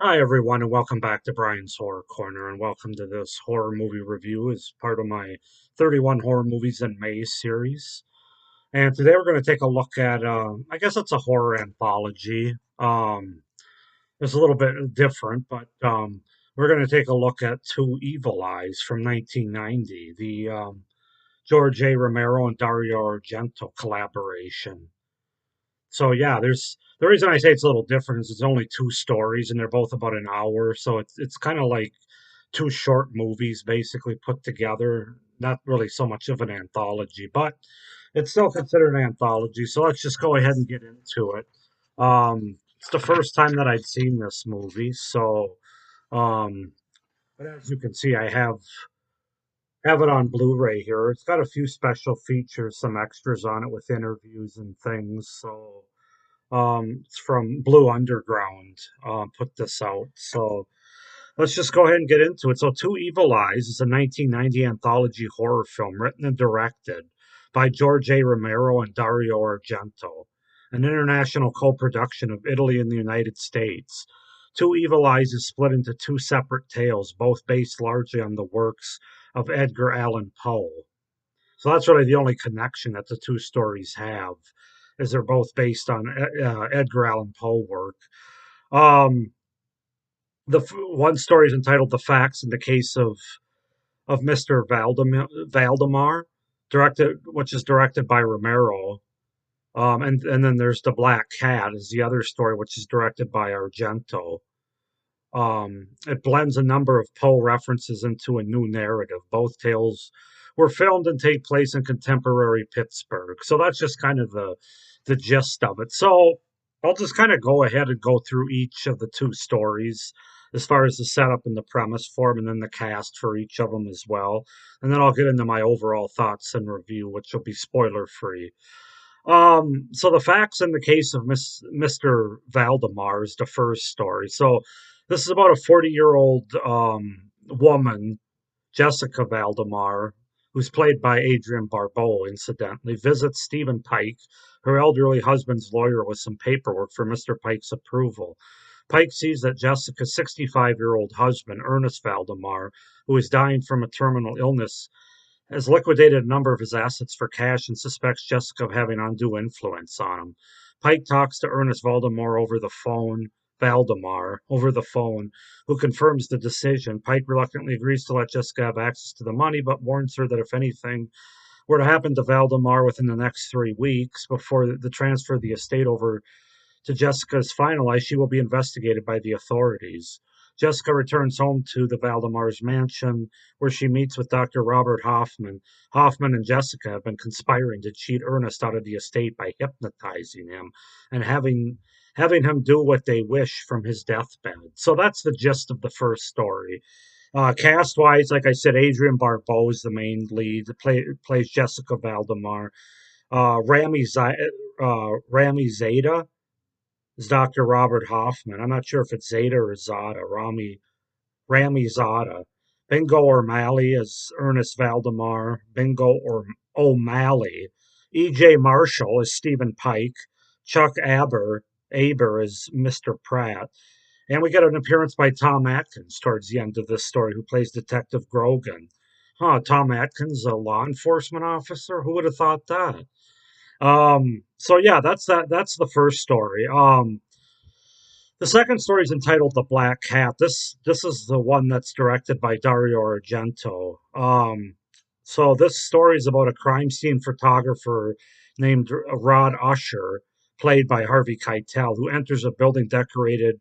Hi, everyone, and welcome back to Brian's Horror Corner, and welcome to this horror movie review as part of my 31 Horror Movies in May series. And today we're going to take a look at, I guess it's a horror anthology. It's a little bit different, but we're going to take a look at Two Evil Eyes from 1990, the George A. Romero and Dario Argento collaboration. So yeah, there's the reason I say it's a little different is it's only two stories and they're both about an hour, so it's kind of like two short movies basically put together. Not really so much of an anthology, but it's still considered an anthology. So let's just go ahead and get into it. It's the first time that I'd seen this movie, so um, but as you can see, I have it on Blu-ray here. It's got a few special features, some extras on it with interviews and things. So it's from Blue Underground, put this out. So let's just go ahead and get into it. So, Two Evil Eyes is a 1990 anthology horror film written and directed by George A. Romero and Dario Argento, an international co production of Italy and the United States. Two Evil Eyes is split into two separate tales, both based largely on the works of Edgar Allan Poe. So that's really the only connection that the two stories have, is they're both based on Edgar Allan Poe work. Um, one story is entitled "The Facts in the Case of Mr. Valdemar," directed, which is directed by Romero. And then there's "The Black Cat" is the other story, which is directed by Argento. It blends a number of Poe references into a new narrative. Both tales were filmed and take place in contemporary Pittsburgh. So that's just kind of the gist of it. So I'll just kind of go ahead and go through each of the two stories as far as the setup and the premise for them, and then the cast for each of them as well. And then I'll get into my overall thoughts and review, which will be spoiler free. So the facts in the case of Mr. Valdemar is the first story. So this is about a 40-year-old woman, Jessica Valdemar, who's played by Adrienne Barbeau, incidentally, visits Stephen Pike, her elderly husband's lawyer, with some paperwork for Mr. Pike's approval. Pike sees that Jessica's 65-year-old husband, Ernest Valdemar, who is dying from a terminal illness, has liquidated a number of his assets for cash and suspects Jessica of having undue influence on him. Pike talks to Ernest Valdemar over the phone, who confirms the decision. Pike reluctantly agrees to let Jessica have access to the money, but warns her that if anything were to happen to Valdemar within the next 3 weeks before the transfer of the estate over to Jessica is finalized, she will be investigated by the authorities. Jessica returns home to the Valdemar's mansion, where she meets with Dr. Robert Hoffman. Hoffman and Jessica have been conspiring to cheat Ernest out of the estate by hypnotizing him and having him do what they wish from his deathbed. So that's the gist of the first story. Cast wise, like I said, Adrienne Barbeau is the main lead. Plays Jessica Valdemar. Rami Zeta is Dr. Robert Hoffman. I'm not sure if it's Zeta or Zada. Rami Zada. Bingo O'Malley is Ernest Valdemar. Bingo or O'Malley. E.J. Marshall is Stephen Pike. Chuck Aber is Mr. Pratt. And we get an appearance by Tom Atkins towards the end of this story, who plays Detective Grogan. Huh, Tom Atkins, a law enforcement officer? Who would have thought that? So yeah, that's the first story. The second story is entitled "The Black Cat." This is the one that's directed by Dario Argento. So this story is about a crime scene photographer named Rod Usher, played by Harvey Keitel, who enters a building decorated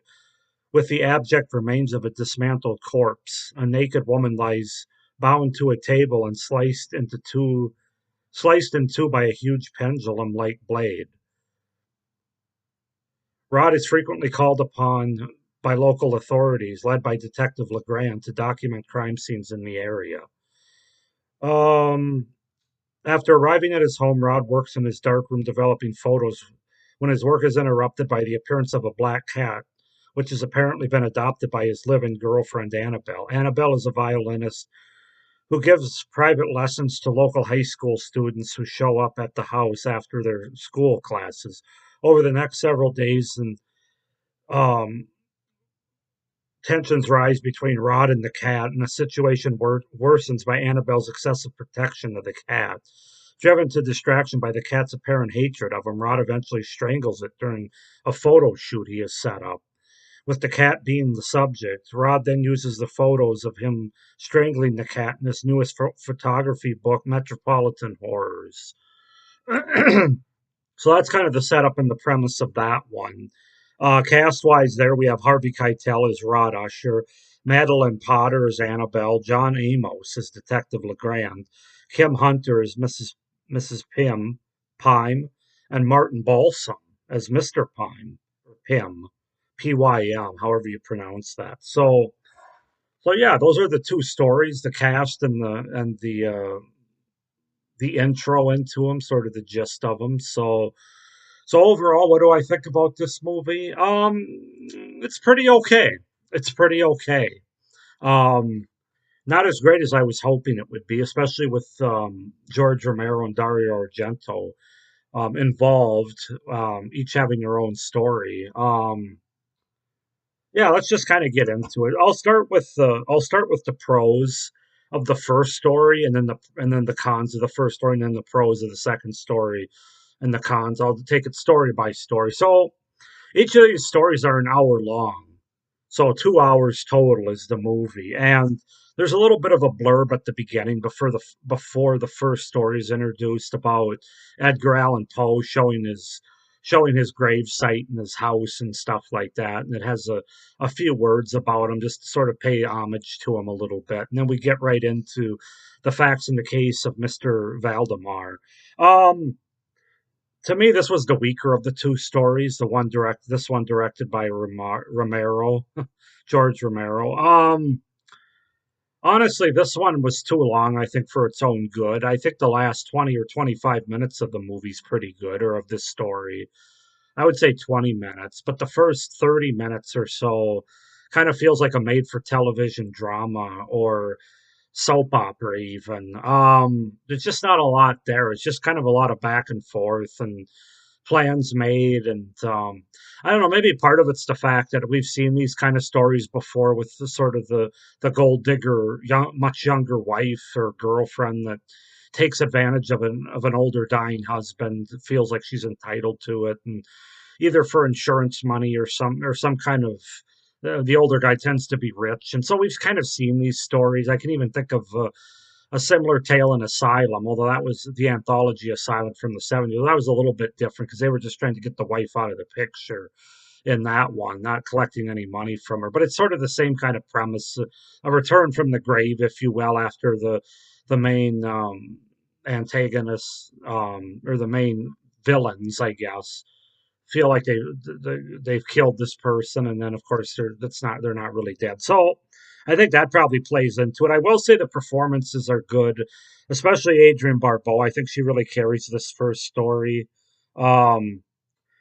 with the abject remains of a dismantled corpse. A naked woman lies bound to a table and sliced in two by a huge pendulum-like blade. Rod is frequently called upon by local authorities, led by Detective Legrand, to document crime scenes in the area. Um, After arriving at his home, Rod works in his dark room developing photos when his work is interrupted by the appearance of a black cat, which has apparently been adopted by his live-in girlfriend, Annabelle. Annabelle is a violinist who gives private lessons to local high school students who show up at the house after their school classes. Over the next several days, and um, Tensions rise between Rod and the cat, and the situation worsens by Annabelle's excessive protection of the cat. Driven to distraction by the cat's apparent hatred of him, Rod eventually strangles it during a photo shoot he has set up. With the cat being the subject, Rod then uses the photos of him strangling the cat in his newest photography book, Metropolitan Horrors. So that's kind of the setup and the premise of that one. Cast wise, there we have Harvey Keitel as Rod Usher, Madeline Potter as Annabelle, John Amos as Detective Legrand, Kim Hunter as Mrs. Pym, and Martin Balsam as Mr. Pym, or Pym, Pym, however you pronounce that. So yeah, those are the two stories, the cast and the intro into them, sort of the gist of them. So overall, what do I think about this movie? It's pretty okay. It's pretty okay. Um, Not as great as I was hoping it would be, especially with George Romero and Dario Argento involved, each having their own story. Yeah, let's just kind of get into it. I'll start with the pros of the first story, and then the cons of the first story, and then the pros of the second story, and the cons. I'll take it story by story. So each of these stories are an hour long. So 2 hours total is the movie. And there's a little bit of a blurb at the beginning before the first story is introduced about Edgar Allan Poe showing his grave site and his house and stuff like that. And it has a few words about him just to sort of pay homage to him a little bit. And then we get right into the facts in the case of Mr. Valdemar. Um, to me, this was the weaker of the two stories. This one directed by Romero, George Romero. Honestly, this one was too long, I think, for its own good. I think the last 20 or 25 minutes of the movie's pretty good, or of this story. I would say 20 minutes, but the first 30 minutes or so kind of feels like a made for television drama or soap opera even. There's just not a lot there. It's just kind of a lot of back and forth and plans made, and I don't know, maybe part of it's the fact that we've seen these kind of stories before with the sort of the gold digger, much younger wife or girlfriend that takes advantage of an older dying husband, feels like she's entitled to it, and either for insurance money or some kind of the older guy tends to be rich, and so we've kind of seen these stories. I can even think of a similar tale in Asylum, although that was the anthology Asylum from the 70s. That was a little bit different because they were just trying to get the wife out of the picture in that one, not collecting any money from her. But it's sort of the same kind of premise, a return from the grave, if you will, after the main antagonists, or the main villains, I guess, feel like they've killed this person, and then of course they're not really dead. So I think that probably plays into it. I will say the performances are good, especially Adrienne Barbeau. I think she really carries this first story. Um,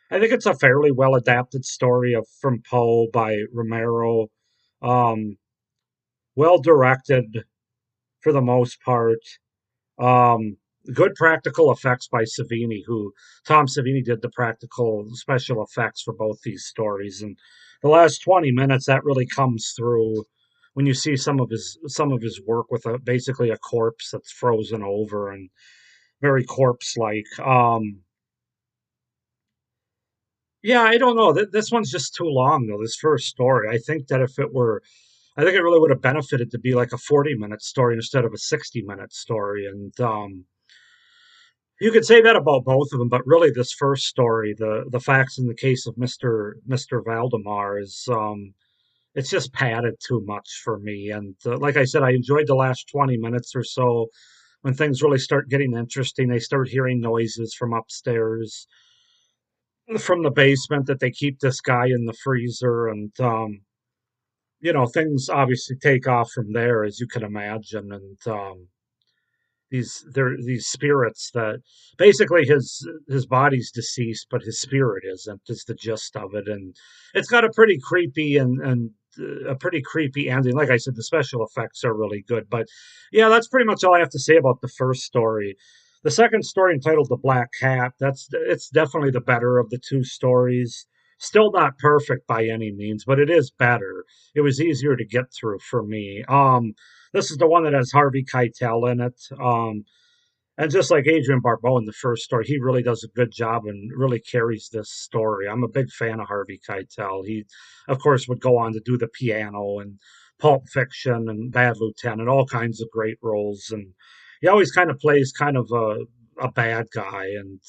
I think it's a fairly well adapted story of from Poe by Romero. Um, well directed for the most part. Um, Good practical effects by Savini, who Tom Savini did the practical special effects for both these stories. And the last 20 minutes that really comes through when you see some of his work with basically a corpse that's frozen over and very corpse like. Yeah, I don't know. This one's just too long though. This first story, I think it really would have benefited to be like a 40-minute story instead of a 60-minute story. And you could say that about both of them, but really, this first story, the facts in the case of Mister Valdemar, is it's just padded too much for me. And like I said, I enjoyed the last 20 minutes or so. When things really start getting interesting, they start hearing noises from upstairs, from the basement, that they keep this guy in the freezer, and things obviously take off from there, as you can imagine, and these spirits that basically his body's deceased but his spirit isn't, is the gist of it. And it's got a pretty creepy and a pretty creepy ending. Like I said, the special effects are really good. But yeah, that's pretty much all I have to say about the first story. The second story, entitled The Black Cat, it's definitely the better of the two stories. Still not perfect by any means, but it is better. It was easier to get through for me. This is the one that has Harvey Keitel in it. And just like Adrian Barbeau in the first story, he really does a good job and really carries this story. I'm a big fan of Harvey Keitel. He, of course, would go on to do The Piano and Pulp Fiction and Bad Lieutenant, all kinds of great roles. And he always kind of plays kind of a bad guy, and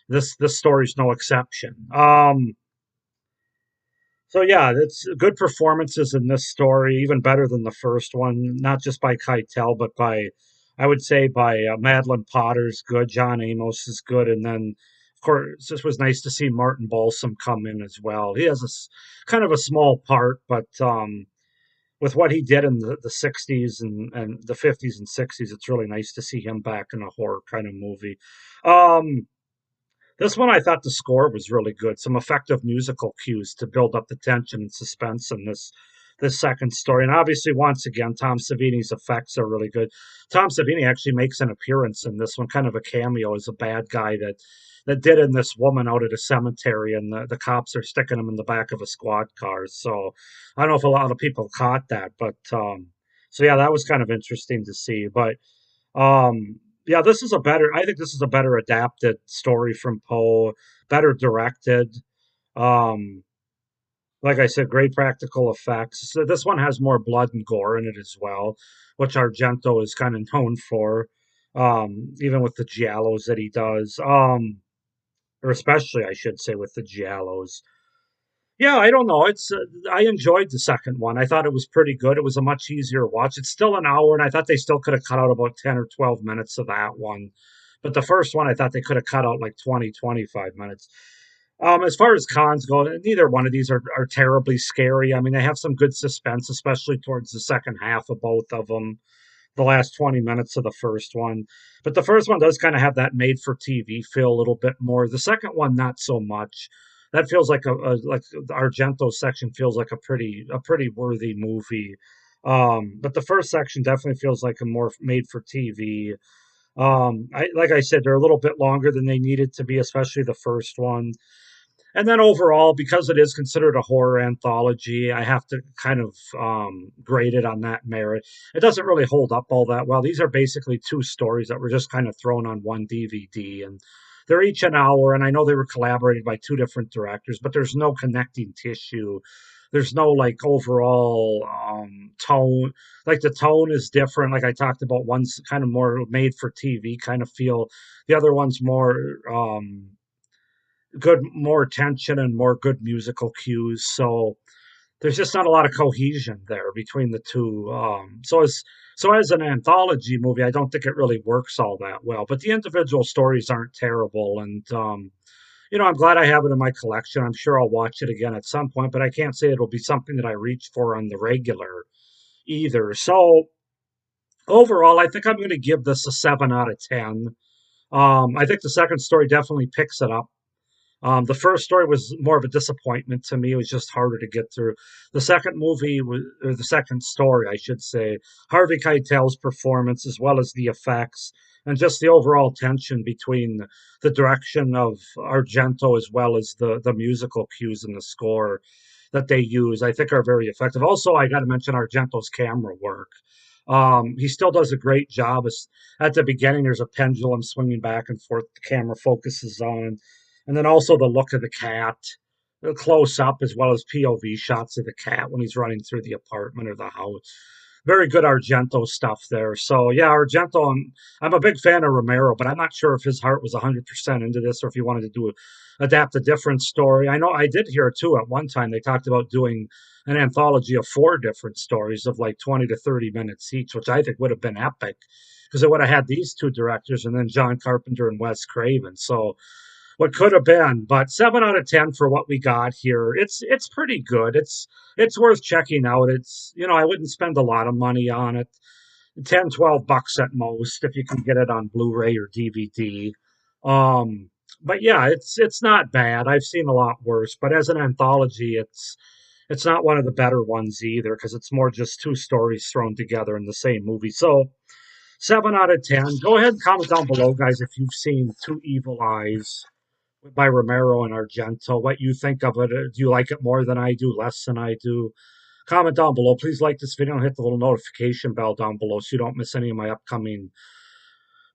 this story's no exception. So yeah, it's good performances in this story, even better than the first one. Not just by Keitel, but by I would say by Madeline Potter's good, John Amos is good, and then of course this was nice to see Martin Balsam come in as well. He has kind of a small part, but with what he did in the '60s and the '50s and '60s, it's really nice to see him back in a horror kind of movie. Um, this one, I thought the score was really good. Some effective musical cues to build up the tension and suspense in this second story. And obviously, once again, Tom Savini's effects are really good. Tom Savini actually makes an appearance in this one, kind of a cameo as a bad guy that did in this woman out at a cemetery, and the cops are sticking him in the back of a squad car. So I don't know if a lot of people caught that, but so yeah, that was kind of interesting to see. But yeah, this is a better. I think this is a better adapted story from Poe, better directed. Um, like I said, great practical effects. So this one has more blood and gore in it as well, which Argento is kind of known for. Even with the giallos that he does, or especially I should say with the giallos. Yeah, I don't know. I enjoyed the second one. I thought it was pretty good. It was a much easier watch. It's still an hour, and I thought they still could have cut out about 10 or 12 minutes of that one. But the first one, I thought they could have cut out like 20, 25 minutes. As far as cons go, neither one of these are terribly scary. I mean, they have some good suspense, especially towards the second half of both of them, the last 20 minutes of the first one. But the first one does kind of have that made for TV feel a little bit more. The second one, not so much. That feels like like the Argento section feels like a pretty worthy movie. But the first section definitely feels like a more made for TV. Like I said, they're a little bit longer than they needed to be, especially the first one. And then overall, because it is considered a horror anthology, I have to kind of grade it on that merit. It doesn't really hold up all that well. These are basically two stories that were just kind of thrown on one DVD, and they're each an hour. And I know they were collaborated by two different directors, but there's no connecting tissue. There's no like overall tone. Like the tone is different. Like I talked about, one's kind of more made for TV kind of feel. The other one's more more tension and more good musical cues. So there's just not a lot of cohesion there between the two. So as an anthology movie, I don't think it really works all that well. But the individual stories aren't terrible, and I'm glad I have it in my collection. I'm sure I'll watch it again at some point, but I can't say it'll be something that I reach for on the regular either. So overall, I think I'm going to give this a 7 out of 10. I think the second story definitely picks it up. The first story was more of a disappointment to me. It was just harder to get through. The second movie was, or the second story, I should say, Harvey Keitel's performance, as well as the effects, and just the overall tension between the direction of Argento as well as the musical cues in the score that they use, I think are very effective. Also, I got to mention Argento's camera work. He still does a great job. At the beginning, there's a pendulum swinging back and forth. The camera focuses on, and then also the look of the cat, close up as well as POV shots of the cat when he's running through the apartment or the house. Very good Argento stuff there. So yeah, Argento. I'm a big fan of Romero, but I'm not sure if his heart was 100% into this or if he wanted to adapt a different story. I know I did hear too at one time they talked about doing an anthology of four different stories of like 20 to 30 minutes each, which I think would have been epic because it would have had these two directors and then John Carpenter and Wes Craven. So what could have been, but 7 out of 10 for what we got here. It's pretty good. It's worth checking out. I wouldn't spend a lot of money on it. 10, 12 bucks at most if you can get it on Blu-ray or DVD. But yeah, it's not bad. I've seen a lot worse, but as an anthology, it's not one of the better ones either because it's more just two stories thrown together in the same movie. So 7 out of 10. Go ahead and comment down below, guys, if you've seen Two Evil Eyes. by Romero and Argento. What you think of it? Do you like it more than I do, less than I do? Comment down below. Please like this video and hit the little notification bell down below so you don't miss any of my upcoming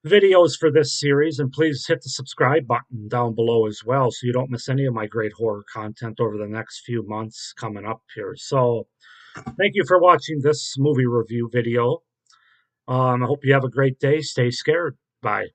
videos for this series. And please hit the subscribe button down below as well so you don't miss any of my great horror content over the next few months coming up here. So, thank you for watching this movie review video. I hope you have a great day. Stay scared. Bye.